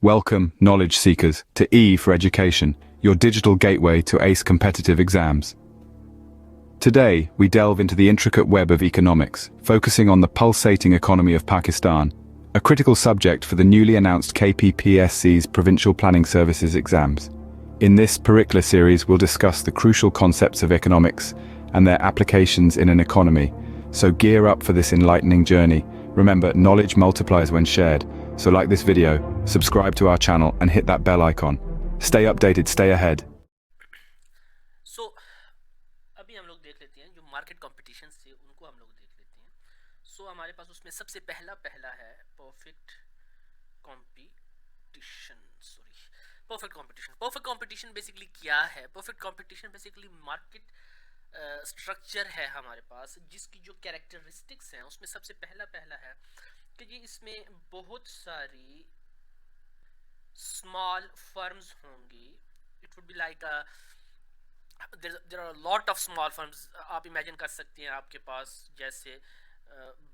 Welcome, knowledge seekers, to E for Education, your digital gateway to ace competitive exams. Today, we delve into the intricate web of economics, focusing on the pulsating economy of Pakistan, a critical subject for the newly announced KPPSC's Provincial Planning Services exams. In this Perikla series, we'll discuss the crucial concepts of economics and their applications in an economy. So gear up for this enlightening journey. Remember, knowledge multiplies when shared. So like this video, subscribe to our channel and hit that bell icon. Stay updated, stay ahead. सो अभी हम लोग देख लेते हैं जो market competition से उनको हम लोग देख लेते हैं. सो हमारे पास उसमें सबसे पहला है perfect competition. Perfect competition basically क्या है? Perfect competition basically market structure है हमारे पास, जिसकी जो कैरेक्टरिस्टिक्स हैं उसमें सबसे पहला है कि जी इसमें बहुत सारी स्मॉल फर्म्स होंगी. It would be like there are lot of small firms. आप इमेजिन कर सकते हैं आपके पास जैसे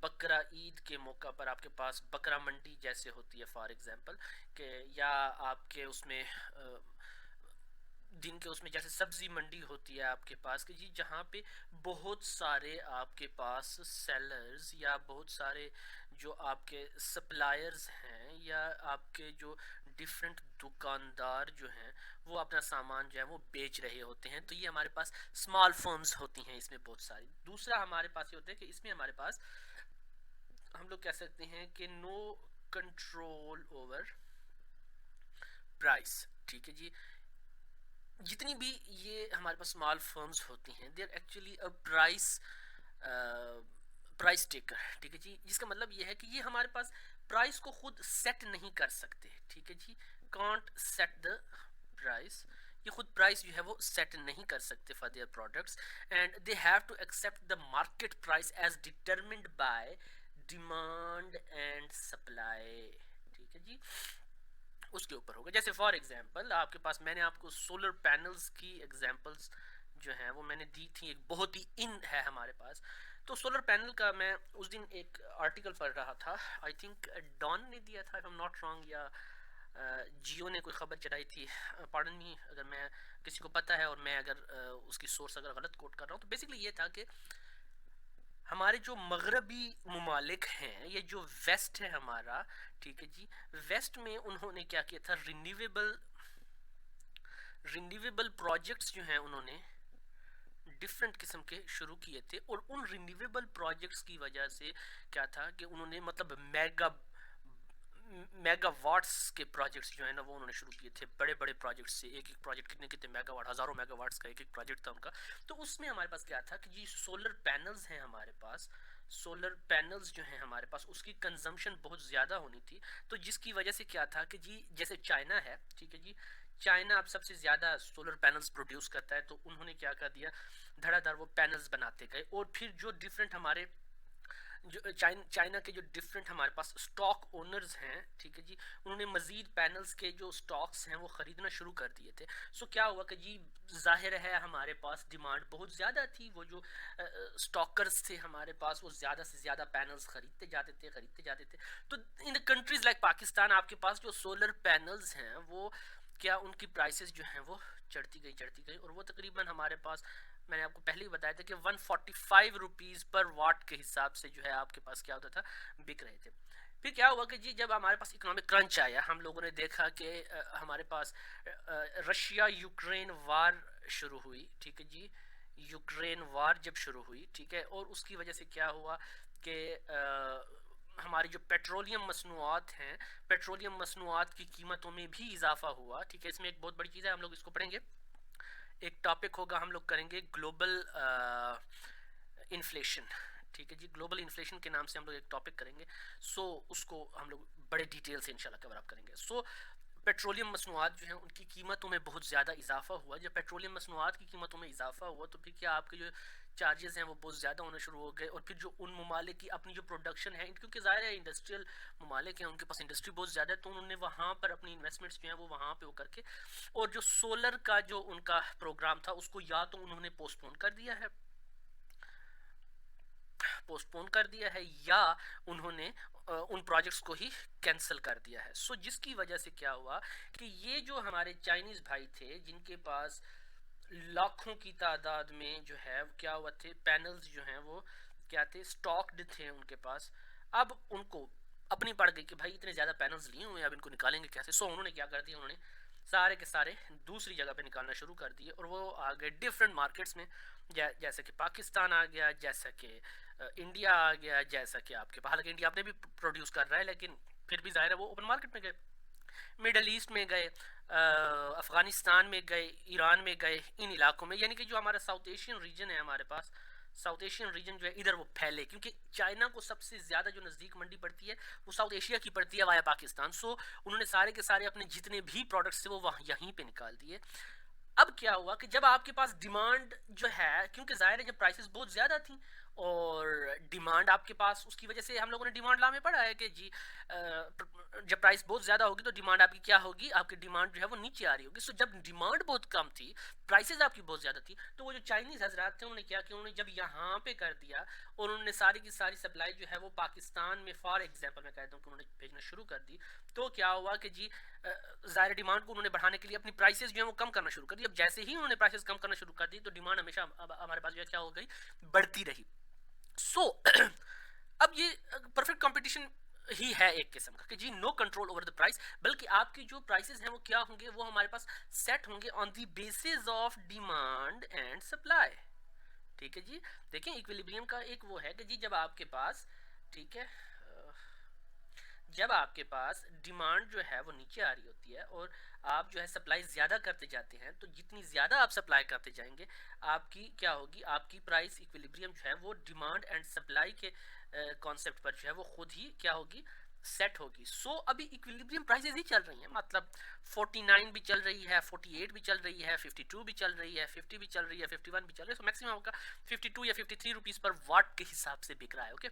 बकरा ईद के मौका पर आपके पास बकरा मंडी जैसे होती है फॉर एग्जांपल कि, या आपके उसमें दिन के उसमें जैसे सब्जी मंडी होती है आपके पास कि जी जहाँ पे बहुत सारे आपके पास सेलर्स या बहुत सारे जो आपके सप्लायर्स हैं या आपके जो डिफरेंट दुकानदार जो हैं वो अपना सामान जो है वो बेच रहे होते हैं. तो ये हमारे पास स्मॉल फर्म्स होती हैं इसमें बहुत सारी. दूसरा हमारे पास ये होता है कि इसमें हमारे पास हम लोग कह सकते हैं कि नो कंट्रोल ओवर प्राइस. ठीक है जी, जितनी भी ये हमारे पास स्मॉल फर्म्स होती हैं they are actually a price taker. ठीक है जी, जिसका मतलब ये है कि ये हमारे पास प्राइस को खुद सेट नहीं कर सकते. ठीक है जी, कांट सेट द प्राइस. ये खुद प्राइस जो है वो सेट नहीं कर सकते for their products and they have to accept the market price as determined by demand and supply. ठीक है जी, उसके ऊपर होगा. जैसे फॉर एग्जांपल आपके पास मैंने आपको सोलर पैनल्स की एग्जांपल्स जो हैं वो मैंने दी थी, एक बहुत ही इन है हमारे पास. तो सोलर पैनल का मैं उस दिन एक आर्टिकल पढ़ रहा था, आई थिंक डॉन ने दिया था, आई एम नॉट रॉन्ग, या जियो ने कोई खबर चलाई थी, पार्डन मी अगर मैं किसी को पता है और मैं अगर उसकी सोर्स अगर गलत कोट कर रहा हूँ. तो बेसिकली ये था कि हमारे जो मगरबी ममालिक हैं, ये जो वेस्ट है हमारा, ठीक है जी, वेस्ट में उन्होंने क्या किया था, रिन्यूएबल प्रोजेक्ट्स जो हैं उन्होंने डिफरेंट किस्म के शुरू किए थे. और उन रिन्यूएबल प्रोजेक्ट्स की वजह से क्या था कि उन्होंने मतलब मेगावाट्स के प्रोजेक्ट्स जो है ना वो उन्होंने शुरू किए थे. बड़े बड़े प्रोजेक्ट्स से एक प्रोजेक्ट कितने कितने मेगावाट, हज़ारों मेगावाट्स का एक प्रोजेक्ट था उनका. तो उसमें हमारे पास क्या था कि जी सोलर पैनल्स हैं हमारे पास, सोलर पैनल्स जो हैं हमारे पास उसकी कंजम्पशन बहुत ज़्यादा होनी थी. तो जिसकी वजह से क्या था कि जी जैसे चाइना है, ठीक है जी, चाइना अब सबसे ज़्यादा सोलर पैनल्स प्रोड्यूस करता है. तो उन्होंने क्या कर दिया, धड़ाधड़ वो पैनल्स बनाते गए. और फिर जो डिफरेंट हमारे जो चाइना के जो डिफरेंट हमारे पास स्टॉक ओनर्स हैं, ठीक है जी, उन्होंने मजीद पैनल्स के जो स्टॉक्स हैं वो ख़रीदना शुरू कर दिए थे. सो क्या हुआ कि जी जाहिर है हमारे पास डिमांड बहुत ज़्यादा थी. वो जो स्टॉकर्स थे हमारे पास वो ज़्यादा से ज़्यादा पैनल्स ख़रीदते जाते थे. तो in the countries like Pakistan आपके पास जो सोलर पैनल्स हैं वो क्या उनकी प्राइसेस जो हैं वो चढ़ती गई और वो तकरीबन हमारे पास, मैंने आपको पहले ही बताया था कि 145 रुपीज़ पर वाट के हिसाब से जो है आपके पास क्या होता था, बिक रहे थे. फिर क्या हुआ कि जी जब हमारे पास इकोनॉमिक क्रंच आया, हम लोगों ने देखा कि हमारे पास रशिया यूक्रेन वार शुरू हुई. ठीक है जी, यूक्रेन वार जब शुरू हुई, ठीक है, और उसकी वजह से क्या हुआ कि हमारी जो पेट्रोलियम मसनूआत हैं, पेट्रोलियम मसनूआत की कीमतों में भी इजाफा हुआ. ठीक है, इसमें एक बहुत बड़ी चीज़ है, हम लोग इसको पढ़ेंगे. एक टॉपिक होगा, हम लोग करेंगे ग्लोबल इन्फ्लेशन. ठीक है जी, ग्लोबल इन्फ्लेशन के नाम से हम लोग एक टॉपिक करेंगे. सो उसको हम लोग बड़े डिटेल से इंशाल्लाह कवर अप करेंगे. सो पेट्रोलियम मसनूआत जो हैं उनकी कीमतों में बहुत ज़्यादा इजाफा हुआ. जब पेट्रोलियम मसनूआत की कीमतों में इजाफा हुआ तो फिर क्या आपके जो चार्जेस हैं वो बहुत ज़्यादा होने शुरू हो गए. और फिर जो उन ममालिक की अपनी जो प्रोडक्शन है, क्योंकि ज़ाहिर है इंडस्ट्रियल ममालिक हैं, उनके पास इंडस्ट्री बहुत ज़्यादा है, तो उन्होंने वहाँ पर अपनी इन्वेस्टमेंट्स जो हैं वो वहाँ पे वो करके, और जो सोलर का जो उनका प्रोग्राम था उसको या तो उन्होंने पोस्टपोन कर दिया है पोस्टपोन कर दिया है या उन्होंने उन प्रोजेक्ट्स को ही कैंसिल कर दिया है। सो जिसकी वजह से क्या हुआ कि ये जो हमारे चाइनीज़ भाई थे जिनके पास लाखों की तादाद में जो है क्या हुआ थे पैनल्स जो हैं वो क्या थे स्टॉक्ड थे उनके पास। अब उनको अपनी पड़ गई कि भाई इतने ज़्यादा पैनल्स लिए हुए हैं अब इनको निकालेंगे कैसे। सो उन्होंने क्या कर दिया, उन्होंने सारे के सारे दूसरी जगह पे निकालना शुरू कर दिए और वो आ गए डिफरेंट मार्केट्स में। जैसे कि पाकिस्तान आ गया, जैसा कि इंडिया आ गया, जैसा कि आपके पास, हालांकि इंडिया अपने भी प्रोड्यूस कर रहा है लेकिन फिर भी जाहिर है वो ओपन मार्केट में गए, मिडल ईस्ट में गए, अफ़गानिस्तान में गए, ईरान में गए, इन इलाकों में। यानी कि जो हमारा साउथ एशियन रीजन है हमारे पास, साउथ एशियन रीजन जो है इधर वो फैले, क्योंकि चाइना को सबसे ज़्यादा जो नज़दीक मंडी पड़ती है वो साउथ एशिया की पड़ती है वाया पाकिस्तान। सो उन्होंने सारे के सारे अपने जितने भी प्रोडक्ट्स थे वो वहाँ यहीं पे निकाल दिए। अब क्या हुआ कि जब आपके पास डिमांड जो है, क्योंकि ज़ाहिर है जब प्राइसेस बहुत ज़्यादा थी और डिमांड आपके पास, उसकी वजह से हम लोगों ने डिमांड ला में पढ़ा है कि जी जब प्राइस बहुत ज़्यादा होगी तो डिमांड आपकी क्या होगी, आपकी डिमांड जो है वो नीचे आ रही होगी। सो जब डिमांड बहुत कम थी, प्राइसेस आपकी बहुत ज़्यादा थी, तो वो जो चाइनीज़ हजरात थे उन्होंने क्या किया, उन्होंने जब यहाँ पे कर दिया और उन्होंने सारी की सारी सप्लाई जो है वो पाकिस्तान में फॉर एग्जाम्पल मैं कहता हूँ कि उन्होंने भेजना शुरू कर दी। तो क्या हुआ कि जी ज़ाहिर डिमांड को उन्होंने बढ़ाने के लिए अपनी प्राइसेस जो है वो कम करना शुरू कर दी। अब जैसे ही उन्होंने प्राइसेस कम करना शुरू कर दी तो डिमांड हमेशा अब हमारे पास जो है क्या हो गई, बढ़ती रही। सो अब ये परफेक्ट कंपटीशन ही है एक किस्म का कि जी no control over the price, बल्कि आपकी जो प्राइसेस हैं वो क्या होंगे, वो हमारे पास सेट होंगे on the basis of demand and supply. ठीक है जी, देखें इक्विलिब्रियम का एक वो है कि जी जब आपके पास, ठीक है, जब आपके पास डिमांड जो है वो नीचे आ रही होती है और आप जो है सप्लाई ज़्यादा करते जाते हैं, तो जितनी ज़्यादा आप सप्लाई करते जाएंगे आपकी क्या होगी, आपकी प्राइस इक्विलिब्रियम जो है वो डिमांड एंड सप्लाई के कॉन्सेप्ट पर जो है वो खुद ही क्या होगी, सेट होगी। सो अभी इक्विलिब्रियम प्राइसेस ही चल रही हैं, मतलब 49 भी चल रही है, 48 भी चल रही है, 52 भी चल रही है, 50 भी चल रही है, 51 भी चल रही है। सो मैक्सिमम आपका 52 या 53 रुपीज़ पर वाट के हिसाब से बिक रहा है। ओके,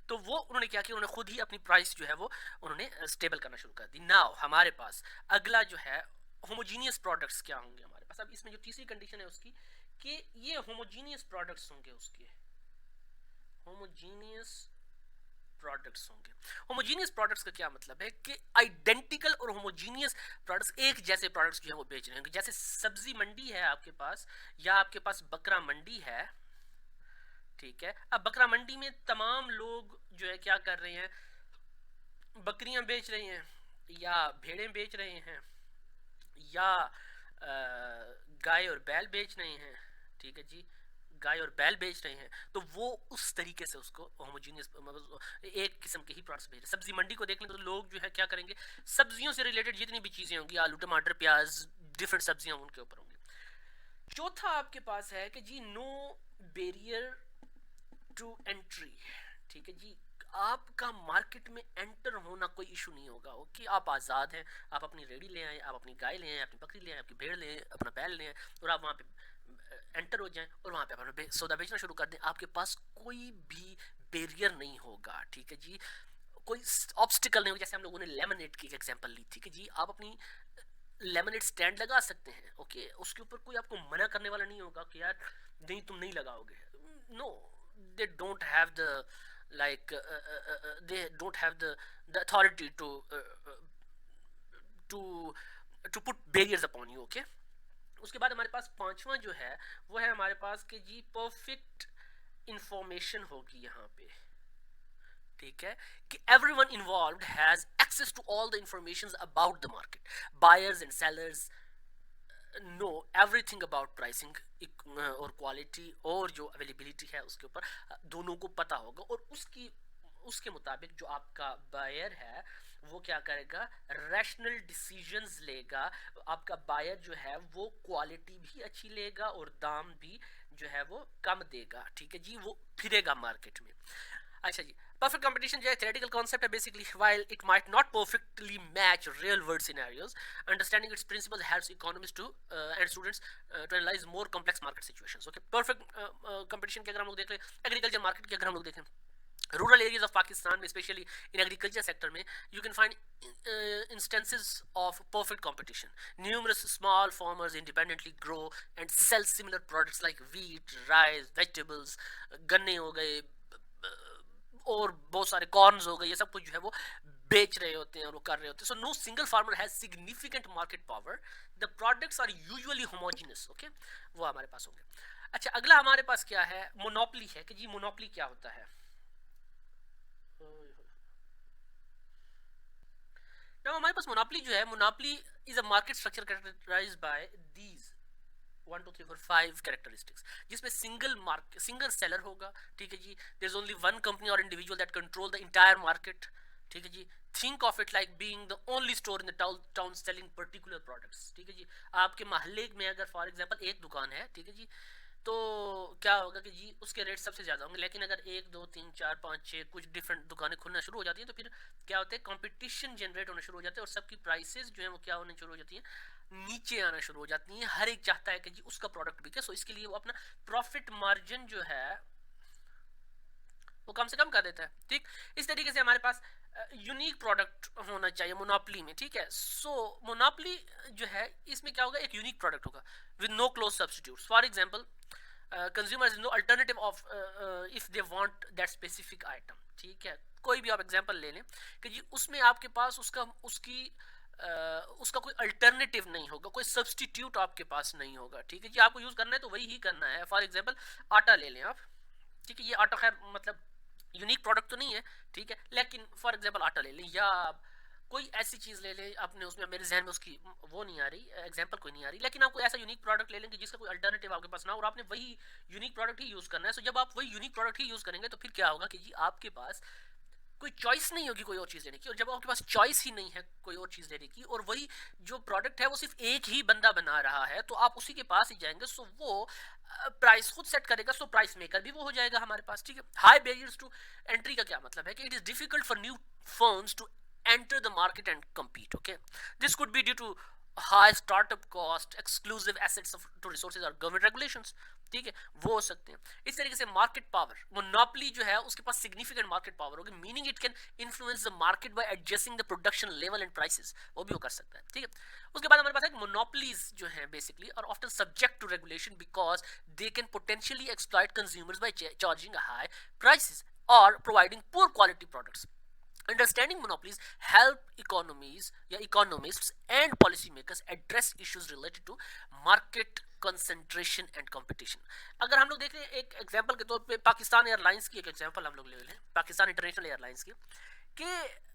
तो वो उन्होंने क्या किया, उन्होंने खुद ही अपनी प्राइस जो है वो उन्होंने स्टेबल करना शुरू कर दी। नाउ हमारे पास अगला जो है होमोजीनियस प्रोडक्ट्स क्या होंगे हमारे पास। अब इसमें जो तीसरी कंडीशन है उसकी कि ये होमोजीनियस प्रोडक्ट्स होंगे, उसके होमोजीनियस प्रोडक्ट्स होंगे। होमोजीनियस प्रोडक्ट्स का क्या मतलब है कि आइडेंटिकल और होमोजीनियस प्रोडक्ट्स, एक जैसे प्रोडक्ट्स जो है वो बेच रहे होंगे। जैसे सब्जी मंडी है आपके पास या आपके पास बकरा मंडी है, ठीक है। अब बकरा मंडी में तमाम लोग जो है क्या कर रहे हैं, बकरियां बेच रहे हैं या भेड़ें बेच रहे हैं या गाय और बैल बेच रहे हैं, ठीक है जी, गाय और बैल बेच रहे हैं। तो वो उस तरीके से उसको होमोजीनियस एक किस्म के ही प्रोडक्ट्स बेच रहे हैं। सब्जी मंडी को देख लें तो लोग जो है क्या करेंगे, सब्जियों से रिलेटेड जितनी भी चीज़ें होंगी, आलू टमाटर प्याज डिफरेंट सब्जियां उनके ऊपर होंगी। चौथा आपके पास है कि जी नो बैरियर टू एंट्री, ठीक है जी, आपका मार्केट में एंटर होना कोई इशू नहीं होगा। ओके, आप आज़ाद हैं, आप अपनी रेडी ले आए, आप अपनी गाय ले आए, अपनी बकरी ले आए, आपकी भेड़ ले आए, अपना बैल ले आए और आप वहाँ पे एंटर हो जाएं और वहाँ पे अपना सौदा बेचना शुरू कर दें। आपके पास कोई भी बैरियर नहीं होगा, ठीक है जी, कोई ऑब्स्टिकल नहीं होगा। जैसे हम लोगों ने लेमनेड की एग्जांपल ली थी कि जी आप अपनी लेमनेड स्टैंड लगा सकते हैं, ओके, उसके ऊपर कोई आपको मना करने वाला नहीं होगा कि यार नहीं तुम नहीं लगाओगे। No, they don't have the they don't have the authority to to put barriers upon you. Okay, उसके बाद हमारे पास पांचवा जो है वो है हमारे पास कि जी परफेक्ट इंफॉर्मेशन होगी यहाँ पे, ठीक है, कि everyone involved has access to all the information about the market, buyers and sellers know everything about pricing और क्वालिटी और जो अवेलेबिलिटी है उसके ऊपर दोनों को पता होगा। और उसके मुताबिक जो आपका बायर है वो क्या करेगा, रैशनल डिसीजंस लेगा। आपका बायर जो है वो क्वालिटी भी अच्छी लेगा और दाम भी जो है वो कम देगा, ठीक है जी, वो फिरेगा मार्केट में। अच्छा जी, परफेक्ट कंपटीशन जो है थ्योरेटिकल कॉन्सेप्ट है basically, while it might not perfectly match real world scenarios, understanding its principles helps economist to and students to analyze more complex market situations. Okay, perfect competition के अगर हम लोग देख लें, agriculture market की अगर हम लोग देखें रूरल एरियाज ऑफ पाकिस्तान में स्पेशली इन एग्रीकल्चर सेक्टर में you can find instances of perfect competition. Numerous small farmers independently grow and sell similar products like wheat, rice, vegetables, गन्ने हो गए और बहुत सारे कॉर्न्स हो गए, ये सब कुछ जो है वो बेच रहे होते हैं और वो कर रहे होते हैं. So no single farmer has significant market power. The products are usually homogenous. Okay, वो हमारे पास होंगे. अच्छा, अगला हमारे पास क्या है? मोनोपली है कि जी मोनोपली क्या होता है. Now हमारे पास मोनोपली जो है, monopoly is a market structure characterized by these 1 2 3 4 5 characteristics, जिसमें सिंगल सेलर होगा. ठीक है जी. There is only one company और individual that control the entire market. ठीक है जी. Think of it like being the only store in the town selling particular products. ठीक है जी. आपके मोहल्ले में अगर फॉर एग्जांपल एक दुकान है, ठीक है जी, तो क्या होगा कि जी उसके रेट सबसे ज़्यादा होंगे. लेकिन अगर 1 2 3 4 5 6 कुछ डिफरेंट दुकानें खुलना शुरू हो जाती हैं तो फिर क्या होता है, कंपटीशन जनरेट होना शुरू हो जाता है और सबकी प्राइसेस जो है वो क्या होने शुरू हो जाती हैं, नीचे आना शुरू हो जाती हैं. हर एक चाहता है कि जी उसका प्रोडक्ट बिके. सो इसके लिए वो अपना प्रॉफिट मार्जिन जो है वो कम से कम कर देता है. ठीक, इस तरीके से हमारे पास यूनिक प्रोडक्ट होना चाहिए मोनोपली में. ठीक है. सो मोनोपली जो है इसमें क्या होगा, एक यूनिक प्रोडक्ट होगा with no close substitutes. For example consumers no alternative of if they want that specific item. ठीक है. कोई भी आप एग्जांपल ले लें कि जी उसमें आपके पास उसका कोई अल्टरनेटिव नहीं होगा, कोई सब्स्टिट्यूट आपके पास नहीं होगा. ठीक है जी. आपको यूज करना है तो वही ही करना है. फॉर एग्जांपल आटा ले लें आप. ठीक है. ये आटा खैर मतलब यूनिक प्रोडक्ट तो नहीं है. ठीक है. लेकिन फॉर एग्जांपल आटा ले लें या कोई ऐसी चीज़ ले लें, आपने उसमें मेरे जहन में उसकी वो नहीं आ रही, एग्जांपल कोई नहीं आ रही, लेकिन आपको ऐसा यूनिक प्रोडक्ट ले लेंगे जिसका कोई अल्टरनेटिव आपके पास ना हो और आपने वही यूनिक प्रोडक्ट ही यूज़ करना है. सो जब आप वही यूनिक प्रोडक्ट ही यूज़ करेंगे तो फिर क्या होगा कि जी आपके पास कोई चॉइस नहीं होगी कोई और चीज़ लेने की. और जब आपके पास चॉइस ही नहीं है कोई और चीज़ लेने की और वही जो प्रोडक्ट है वो सिर्फ एक ही बंदा बना रहा है तो आप उसी के पास ही जाएंगे. सो वो प्राइस खुद सेट करेगा. सो प्राइस मेकर भी वो हो जाएगा हमारे पास. ठीक है. हाई बैरियर्स टू एंट्री का क्या मतलब है कि it is difficult for new firms to enter the market and compete. Okay, this could be due to high startup cost, exclusive assets to resources और government regulations. ठीक है, वो हो सकते हैं. इस तरीके से मार्केट पावर, मोनोपोली जो है उसके पास सिग्निफिकेंट मार्केट पावर होगी, meaning it can influence the market bye adjusting the production level and prices. वो भी वो कर सकता है. ठीक है. उसके बाद हमारे पास है मोनोपोलीज जो है basically are often subject to regulation because they can potentially exploit consumers by charging high prices और providing poor quality products. Understanding monopolies help economists and policymakers address issues related to market concentration and competition. अगर हम लोग देखें एक example के तौर पे Pakistan airlines की एक एग्जांपल हम लोग ले लें, पाकिस्तान इंटरनेशनल एयरलाइंस की, कि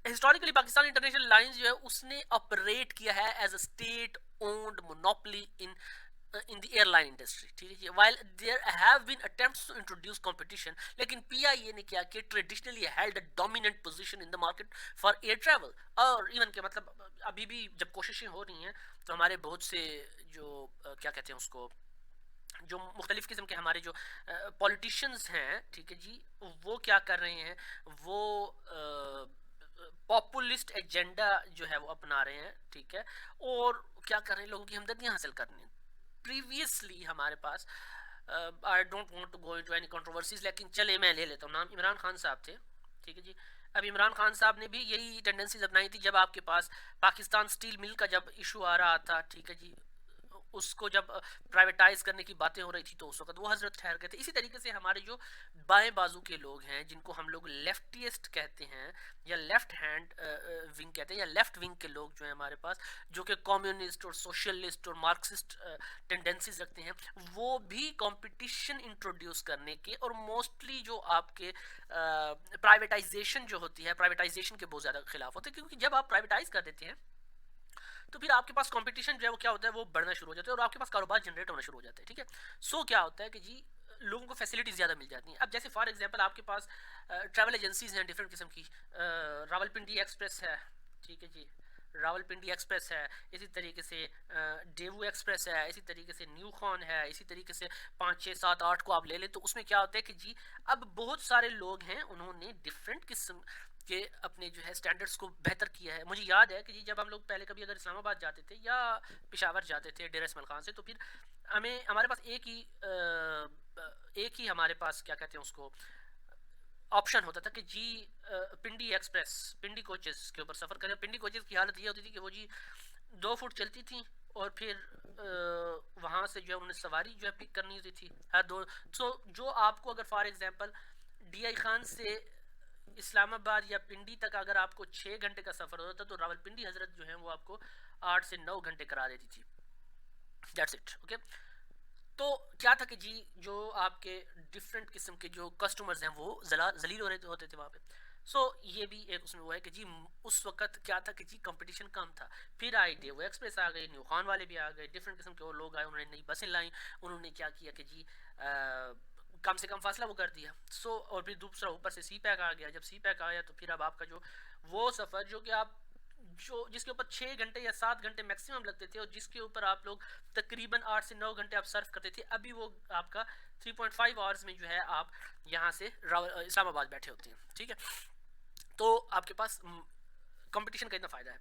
हिस्टोरिकली पाकिस्तान इंटरनेशनल एयरलाइंस जो है उसने ऑपरेट किया है as a state owned monopoly in the airline industry. ठीक है जी. While there have been attempts to introduce competition, लेकिन PIA ने क्या किया, traditionally held a dominant position in the market for air travel. और even के मतलब अभी भी जब कोशिशें हो रही हैं तो हमारे बहुत से जो क्या कहते हैं उसको, जो मुख्तलिफ किस्म के हमारे जो पॉलिटिशियंस हैं, ठीक है जी, वो क्या कर रहे हैं, वो पॉपुलिस्ट एजेंडा जो है वो अपना रहे हैं. ठीक है. और क्या कर रहे हैं, लोगों की हमदर्दियाँ हासिल करनी है. प्रीवियसली हमारे पास I don't want to go into any controversies, लेकिन चले मैं ले लेता हूँ नाम. इमरान खान साहब थे. ठीक है जी. अब इमरान खान साहब ने भी यही टेंडेंसीज अपनाई थी जब आपके पास पाकिस्तान स्टील मिल का जब इशू आ रहा था. ठीक है जी. उसको जब प्राइवेटाइज करने की बातें हो रही थी तो उस वक्त वो हजरत ठहर गए थे. इसी तरीके से हमारे जो बाएं बाजू के लोग हैं जिनको हम लोग लेफ्टिस्ट कहते हैं या लेफ्ट हैंड विंग कहते हैं या लेफ्ट विंग के लोग जो हैं हमारे पास, जो कि कम्युनिस्ट और सोशलिस्ट और मार्क्सिस्ट टेंडेंसीज रखते हैं, वो भी कंपटीशन इंट्रोड्यूस करने के और मोस्टली जो आपके प्राइवेटाइजेशन जो होती है, प्राइवेटाइजेशन के बहुत ज़्यादा खिलाफ होते हैं. क्योंकि जब आप प्राइवेटाइज कर देते हैं तो फिर आपके पास कंपटीशन जो है वो क्या होता है, वो बढ़ना शुरू हो जाता है और आपके पास कारोबार जनरेट होना शुरू हो जाता है. ठीक है. सो क्या होता है कि जी लोगों को फैसिलिटीज़ ज़्यादा मिल जाती हैं. अब जैसे फॉर एग्जांपल आपके पास ट्रैवल एजेंसीज हैं डिफरेंट किस्म की. रावलपिंडी एक्सप्रेस है. ठीक है जी. रावलपिंडी एक्सप्रेस है. इसी तरीके से डेवू एक्सप्रेस है. इसी तरीके से न्यू खान है. इसी तरीके से 5 6 7 8 को आप ले लें तो उसमें क्या होता है कि जी अब बहुत सारे लोग हैं, उन्होंने डिफरेंट किस्म के अपने जो है स्टैंडर्ड्स को बेहतर किया है. मुझे याद है कि जी जब हम लोग पहले कभी अगर इस्लामाबाद जाते थे या पेशावर जाते थे डेरा इस्माइल खान से, तो फिर हमारे पास एक ही हमारे पास क्या कहते हैं उसको, ऑप्शन होता था कि जी पिंडी एक्सप्रेस, पिंडी कोचेस के ऊपर सफ़र करें। पिंडी कोचेस की हालत ये होती थी कि वो जी 2 फुट चलती थी और फिर वहाँ से जो है उन्हें सवारी जो है पिक करनी होती थी हर दो। तो जो आपको अगर फॉर एग्जांपल DI खान से इस्लामाबाद या पिंडी तक अगर आपको 6 घंटे का सफ़र होता था तो रावलपिंडी हजरत जो है वो आपको 8 से 9 घंटे करा देती थी। That's it, okay. तो क्या था कि जी जो आपके डिफरेंट किस्म के जो कस्टमर्स हैं वो जलील हो रहे होते थे वहाँ पे। सो ये भी एक उसमें वो है कि जी उस वक्त क्या था कि जी कंपटीशन कम था। फिर आई डेवो एक्सप्रेस आ गई, न्यू खान वाले भी आ गए, डिफरेंट किस्म के और लोग आए, उन्होंने नई बसें लाई। उन्होंने क्या किया कि जी कम से कम फासला वो कर दिया। सो और फिर दूसरा ऊपर से सी पैक आ गया। जब सी पैक आया तो फिर अब आपका जो वो सफ़र जो कि आप जो जिसके ऊपर 6 घंटे या 7 घंटे मैक्सिमम लगते थे और जिसके ऊपर आप लोग तकरीबन 8 से 9 घंटे आप सर्फ करते थे, अभी वो आपका 3.5 आवर्स में जो है आप यहाँ से इस्लामाबाद बैठे होते हैं, ठीक है। तो आपके पास कंपटीशन का इतना फ़ायदा है।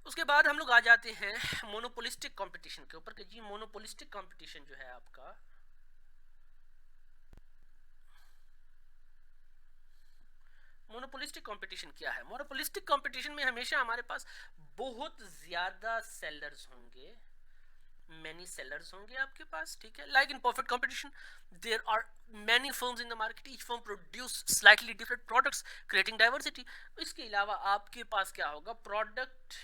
उसके बाद हम लोग आ जाते हैं मोनोपोलिस्टिक कंपटीशन के ऊपर कि जी मोनोपोलिस्टिक कंपटीशन जो है आपका मोनोपोलिस्टिक कंपटीशन क्या है। मोनोपोलिस्टिक कंपटीशन में हमेशा हमारे पास बहुत ज़्यादा सेलर्स होंगे, many sellers होंगे आपके पास, ठीक है। like in perfect competition there are many firms in the market, each firm produce slightly different products creating diversity। इसके अलावा आपके पास क्या होगा, प्रोडक्ट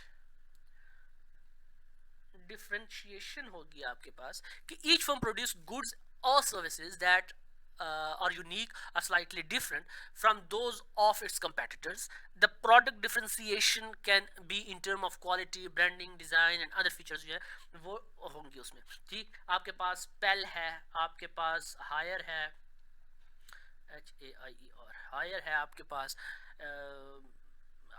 डिफरेंशिएशन होगी आपके पास कि each firm produce goods or services that are unique or slightly different from those of its competitors। The product differentiation can be in term of quality, branding, design and other features जो है वो होंगी उसमें। ठीक, आपके पास पेल है, आपके पास हायर है, HAIER हायर है आपके पास,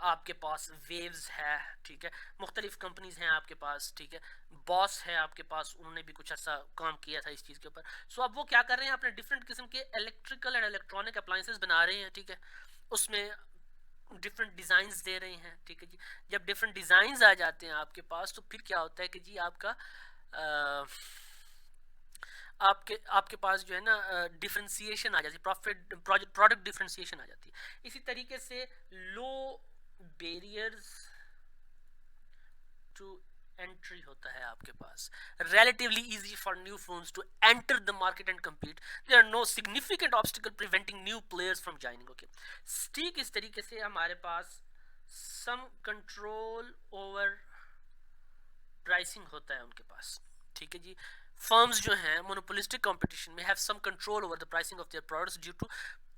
आपके पास वेव्स है, ठीक है, मुख्तलिफ कंपनीज हैं आपके पास, ठीक है। बॉस है आपके पास, उन्होंने भी कुछ ऐसा काम किया था इस चीज़ के ऊपर। सो अब वो क्या कर रहे हैं, अपने डिफरेंट किस्म के इलेक्ट्रिकल एंड इलेक्ट्रॉनिक अप्लाइंसेस बना रहे हैं, ठीक है। उसमें डिफरेंट डिज़ाइंस दे रहे हैं, ठीक है जी। जब डिफरेंट डिज़ाइंस आ जाते हैं आपके पास तो फिर क्या होता है कि जी आपका आपके पास जो है ना डिफरेंशिएशन आ जाती है, प्रोडक्ट डिफरेंशिएशन आ जाती है। इसी तरीके से लो बैरियर्स टू एंट्री होता है आपके पास, relatively easy for new firms to enter the market and compete, there are no significant obstacle preventing new players from joining, okay। ठीक इस तरीके से हमारे पास some control over pricing होता है उनके पास, ठीक है जी। फर्म्स जो हैं मोनोपोलिस्टिक कंपटीशन में have some control over the pricing of their products due to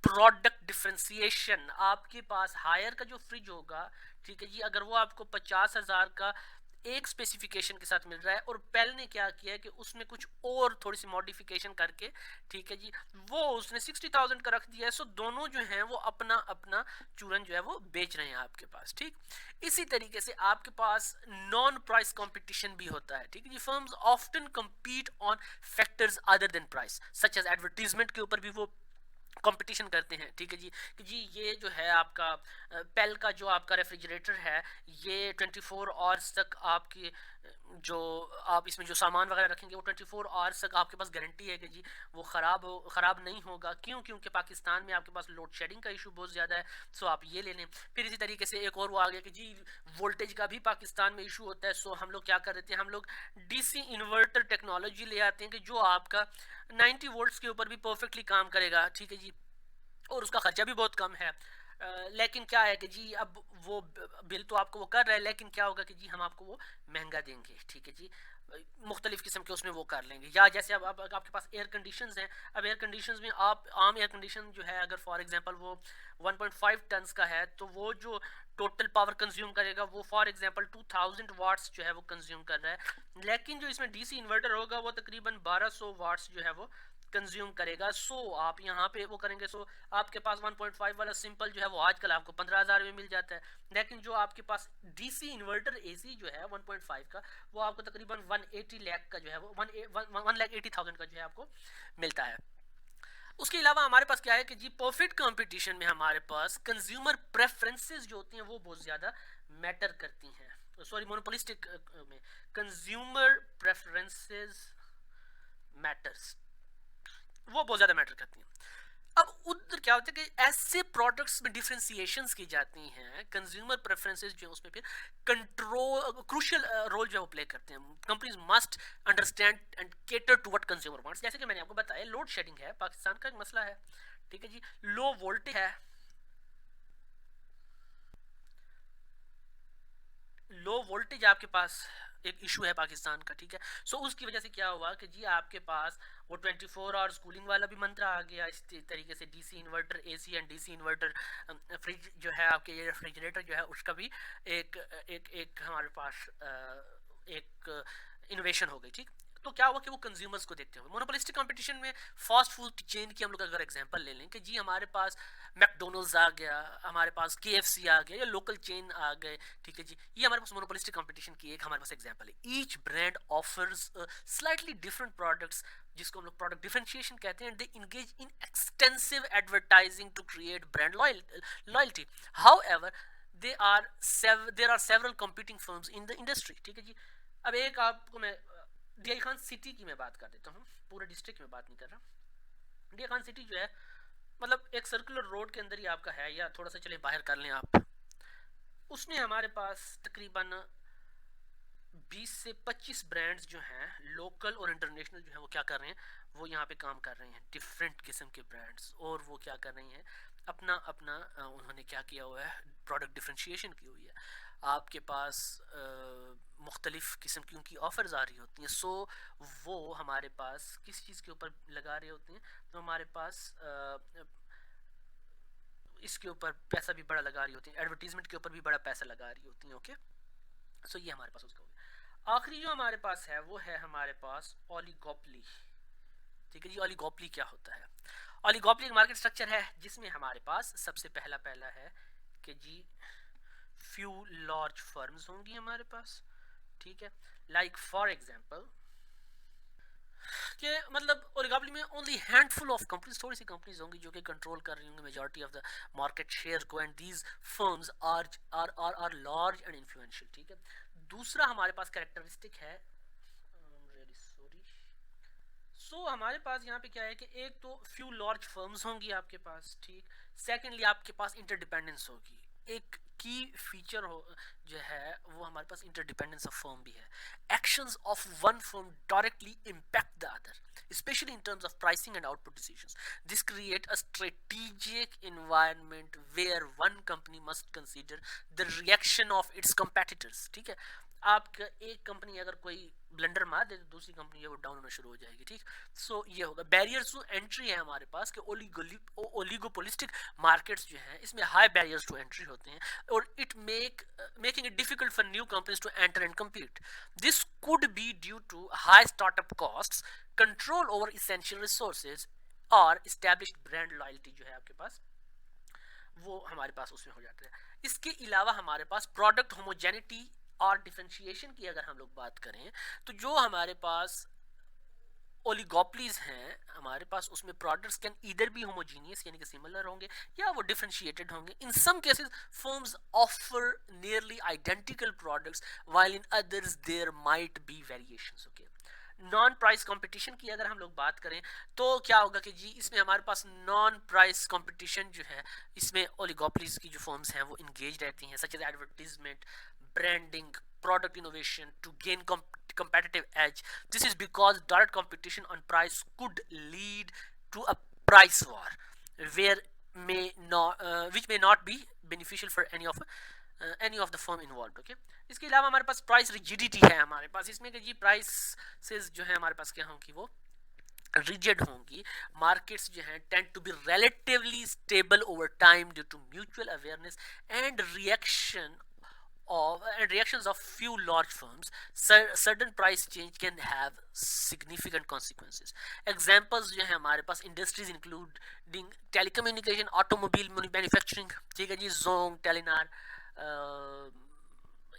product differentiation. आपके पास हायर का जो फ्रिज होगा, ठीक है जी, अगर वो आपको 50,000 का एक स्पेसिफिकेशन के साथ मिल रहा है और पेल ने क्या किया है कि उसमें कुछ और थोड़ी सी मॉडिफिकेशन करके, ठीक है जी, वो उसने 60,000 का रख दिया है। सो दोनों जो हैं वो अपना अपना चूरन जो है वो बेच रहे हैं आपके पास, ठीक। इसी तरीके से आपके पास नॉन प्राइस कंपटीशन भी होता है, ठीक है जी। Firms often compete on factors other than price, such as advertisement के ऊपर भी वो कंपटीशन करते हैं, ठीक है जी, कि जी ये जो है आपका पेल का जो आपका रेफ्रिजरेटर है, ये 24 आवर्स तक आपकी जो आप इसमें जो सामान वगैरह रखेंगे वो 24 आवर्स तक आपके पास गारंटी है कि जी वो ख़राब नहीं होगा। क्यों? क्योंकि पाकिस्तान में आपके पास लोड शेडिंग का इशू बहुत ज़्यादा है। सो आप ये ले लें। फिर इसी तरीके से एक और वो आ गया कि जी वोल्टेज का भी पाकिस्तान में इशू होता है। सो हम लोग क्या कर देते हैं, हम लोग DC इन्वर्टर टेक्नोलॉजी ले आते हैं कि जो आपका 90 वोल्ट्स के ऊपर भी परफेक्टली काम करेगा, ठीक है जी, और उसका खर्चा भी बहुत कम है। लेकिन क्या है कि जी अब वो बिल तो आपको वो कर रहा है, लेकिन क्या होगा कि जी हम आपको वो महंगा देंगे, ठीक है जी, मुख्तलिफ किस्म के उसमें वो कर लेंगे। या जैसे अब आपके पास एयर कंडीशंस हैं, अब एयर कंडीशंस में आप आम एयर कंडीशन जो है अगर फॉर एग्जांपल वो 1.5 टन्स का है तो वो जो टोटल पावर कंज्यूम करेगा वो फॉर एग्जांपल 2000 वाट्स जो है वो कंज्यूम कर रहा है। लेकिन जो इसमें DC इन्वर्टर होगा वो तकरीबन 1200 वाट्स जो है वो कंज्यूम करेगा। सो आप यहाँ पे वो करेंगे, सो आपके पास 1.5 वाला सिंपल जो है वो आजकल आपको 15,000 में मिल जाता है। लेकिन जो आपके पास DC इन्वर्टर AC जो है 1.5 का वो आपको तकरीबन 180 लाख का जो है वो 1,80,000 का जो है आपको मिलता है। उसके अलावा हमारे पास क्या है कि जी परफेक्ट कंपटीशन में हमारे पास कंज्यूमर प्रेफरेंसेस जो होती हैं वो बहुत ज़्यादा मैटर करती हैं। सॉरी, मोनोपोलिस्टिक में कंज्यूमर प्रेफरेंसेस मैटर्स, वो बहुत ज़्यादा मैटर करती हैं। अब उधर क्या होता है कि ऐसे प्रोडक्ट्स में डिफरेंशिएशंस की जाती हैं, कंज्यूमर प्रेफरेंसेस जो है उसमें फिर कंट्रोल क्रूशियल रोल जो है वो प्ले करते हैं। Companies must understand and cater to what consumer wants. जैसे कि मैंने आपको बताया, लोड शेडिंग है पाकिस्तान का एक मसला है, ठीक है जी। लो वोल्टेज है, लो वोल्टेज आपके पास एक इशू है पाकिस्तान का, ठीक है। सो उसकी वजह से क्या हुआ कि जी आपके पास वो 24 आवर्स कूलिंग वाला भी मंत्र आ गया। इस तरीके से DC inverter, AC and DC inverter, fridge जो है आपके, ये रेफ्रिजरेटर जो है उसका भी एक एक एक हमारे पास एक इनोवेशन हो गई, ठीक। तो क्या हुआ कि वो कंज्यूमर्स को देखते हुए मोनोपोलिस्टिक कंपटीशन में फास्ट फूड चेन की हम लोग अगर एग्जांपल ले लें कि जी हमारे पास मैकडोनल्ड्स आ गया, हमारे पास केएफसी आ गया, या लोकल चेन आ गए, ठीक है जी। ये हमारे पास मोनोपोलिस्टिक कंपटीशन की एक हमारे पास एग्जांपल है। Each brand offers slightly different products, जिसको हम लोग प्रोडक्ट डिफरेंशिएशन कहते हैं। They engage in extensive advertising to create brand loyalty. However there are several competing firms in the industry, ठीक है जी। अब एक आपको मैं डीआई खान सिटी की मैं बात कर देता हूँ, पूरे डिस्ट्रिक्ट में बात नहीं कर रहा। डीआई खान सिटी जो है मतलब एक सर्कुलर रोड के अंदर ही आपका है, या थोड़ा सा चले बाहर कर लें आप, उसमें हमारे पास तकरीबन 20 से 25 ब्रांड्स जो हैं लोकल और इंटरनेशनल जो है वो क्या कर रहे हैं, वो यहाँ पे काम कर रहे हैं, डिफरेंट किस्म के ब्रांड्स। और वो क्या कर रही हैं, अपना अपना उन्होंने क्या किया हुआ है, प्रोडक्ट डिफरेंशिएशन की हुई है। आपके पास मुख्तलिफ किस्म की उनकी ऑफर्स आ रही होती हैं। सो वो हमारे पास किस चीज़ के ऊपर लगा रहे होते हैं, तो हमारे पास इसके ऊपर पैसा भी बड़ा लगा रही होती है, एडवर्टीजमेंट के ऊपर भी बड़ा पैसा लगा रही होती हैं, ओके। सो ये हमारे पास उसका हो गया। आखिरी जो हमारे पास है वो है हमारे पास ओलिगोपली, ठीक है जी। ओलिगोपली क्या होता है? ओलिगोपली एक मार्केट स्ट्रक्चर है जिसमें हमारे पास सबसे पहला है कि जी फ्यू लार्ज फर्म्स होंगी हमारे पास, ठीक है। लाइक फॉर एग्जांपल कि मतलब ओलिगोपली में ओनली हैंडफुल ऑफ कंपनीज, थोड़ी सी कंपनीज होंगी जो कि कंट्रोल कर रही होंगी majority of the market share को, and these firms are large and influential, ठीक है। दूसरा हमारे पास कैरेक्टरिस्टिक है, रियली सॉरी, सो हमारे पास यहाँ पे क्या है कि एक तो फ्यू लार्ज फर्म्स होंगी आपके पास, ठीक। सेकेंडली आपके पास इंटरडिपेंडेंस होगी। एक की फीचर हो जो है वो हमारे पास इंटरडिपेंडेंस ऑफ फर्म भी है। Actions of one firm directly impact the other, especially in terms of pricing and output decisions. This create a strategic environment where one company must consider the reaction of its competitors, ठीक है। आपका एक company अगर कोई blunder मार दे तो दूसरी company है वो डाउन होना शुरू हो जाएगी, ठीक। सो ये होगा। बैरियर्स टू एंट्री है हमारे पास कि ओलिगोपोलिस्टिक मार्केट्स जो हैं इसमें हाई बैरियर्स टू एंट्री होते हैं, और it making it difficult for new companies to enter and compete. This could be due to high startup costs, control over essential resources, और एस्टैब्लिश्ड ब्रांड लॉयल्टी जो है आपके पास वो हमारे पास उसमें हो जाता है। इसके अलावा हमारे पास प्रोडक्ट होमोजेनिटी और डिफरेंशिएशन की अगर हम लोग बात करें तो जो हमारे पास ओलिगोपलीज हैं हमारे पास, उसमें products can either be homogeneous यानी कि सिमिलर होंगे, या वो डिफरेंशिएटेड होंगे। In some cases firms offer nearly identical products while in others there might be variations, okay. Non price competition की अगर हम लोग बात करें तो क्या होगा कि जी इसमें हमारे पास नॉन प्राइस कंपटीशन जो है इसमें ओलिगोपलीज की जो फर्म्स हैं वो इंगेज रहती हैं, such as advertisement, branding, product innovation to gain competitive edge. This is because direct competition on price could lead to a price war, which may not be beneficial for any of the firm involved, okay. इसके अलावा हमारे पास price rigidity है हमारे पास, इसमें कि जी prices जो है हमारे पास क्या होंगी, वो rigid होंगी। मार्केट्स जो हैं tend to be relatively stable over time due to mutual awareness and reactions of few large firms. Sudden price change can have significant consequences. Examples जो है हमारे पास industries including telecommunication, automobile manufacturing, ठीक है जी, Zong, Telenor,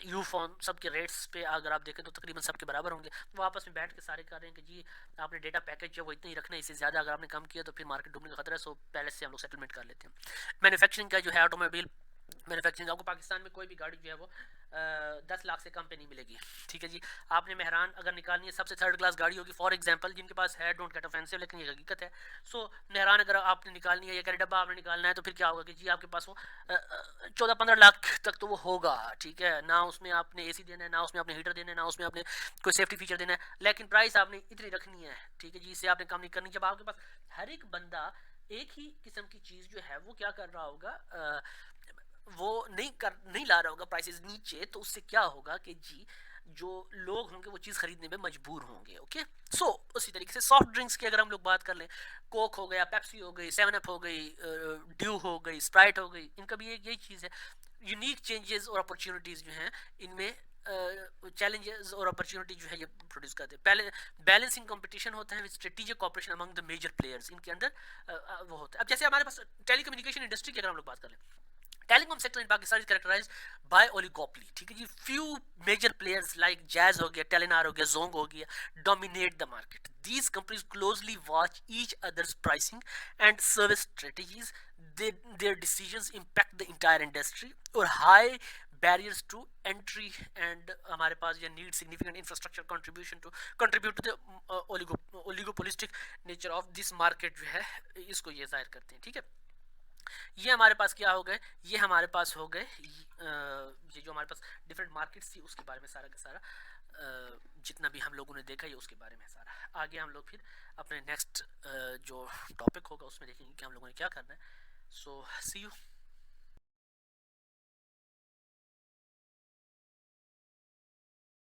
Ufone, सबके rates पे अगर आप देखें तो तकरीबन सबके बराबर होंगे। वो आपस में बैठ के सारे कर रहे हैं कि जी आपने डेटा पैकेज जो वो इतना ही रखना है, इससे ज़्यादा अगर आपने कम किया तो फिर मार्केट डूबने का खतरा है, सो पहले से हम लोग सेटलमेंट कर लेते हैं। मैन्युफैक्चरिंग का जो है ऑटोमोबाइल मैन्युफैक्चरिंग, आपको पाकिस्तान में कोई भी गाड़ी जो है वो 10 लाख से कम पे नहीं मिलेगी, ठीक है जी। आपने मेहरान अगर निकालनी है, सबसे थर्ड क्लास गाड़ी होगी, फॉर एग्जांपल, जिनके पास है, डोंट गेट ऑफेंसिव, लेकिन ये हकीकत है। सो मेहरान अगर आपने निकालनी है या कैरिडब्बा आपने निकालना है, तो फिर क्या होगा कि जी आपके पास वो 14-15 लाख तक तो वो होगा, ठीक है ना। उसमें आपने एसी देना है, ना उसमें आपने हीटर देना है, ना उसमें आपने कोई सेफ्टी फीचर देना है, लेकिन प्राइस आपने इतनी रखनी है, ठीक है जी। इससे आपने कम नहीं करनी। जब आपके पास हर एक बंदा एक ही किस्म की चीज़ जो है वो क्या कर रहा होगा, वो नहीं ला रहा होगा प्राइसेस नीचे, तो उससे क्या होगा कि जी जो लोग होंगे वो चीज़ खरीदने में मजबूर होंगे। ओके, सो उसी तरीके से सॉफ्ट ड्रिंक्स की अगर हम लोग बात कर लें, कोक हो गया, पेप्सी हो गई, सेवन अप हो गई, ड्यू हो गई, स्प्राइट हो गई, इनका भी यही चीज़ है। यूनिक चेंजेस और अपॉर्चुनिटीज़ जो हैं इनमें, चैलेंजेस और अपॉर्चुनिटी जो है ये प्रोड्यूस करते हैं। पहले बैलेंसिंग कंपटीशन होता है with strategic cooperation among the major players, इनके अंदर वो होता है। अब जैसे हमारे पास टेलीकम्युनिकेशन इंडस्ट्री की अगर हम लोग बात कर लें, telecom sector in Pakistan is characterized by oligopoly, ठीक है जी। Few major players like Jazz हो गया, टेलीनार हो गया, जोंग हो गया, dominate the market. These companies closely watch each other's pricing and service strategies. Their decisions impact the entire industry, और high barriers to entry and हमारे पास ये need significant infrastructure contribution to contribute to the oligopolistic nature of this market जो है, इसको ये जाहिर करते हैं, ठीक है। ये हमारे पास क्या हो गए, ये हमारे पास हो गए, ये जो हमारे पास डिफरेंट मार्केट्स थी उसके बारे में सारा का सारा, जितना भी हम लोगों ने देखा ये उसके बारे में सारा। आगे हम लोग फिर अपने नेक्स्ट जो टॉपिक होगा उसमें देखेंगे कि हम लोगों ने क्या करना है। सो सी यू।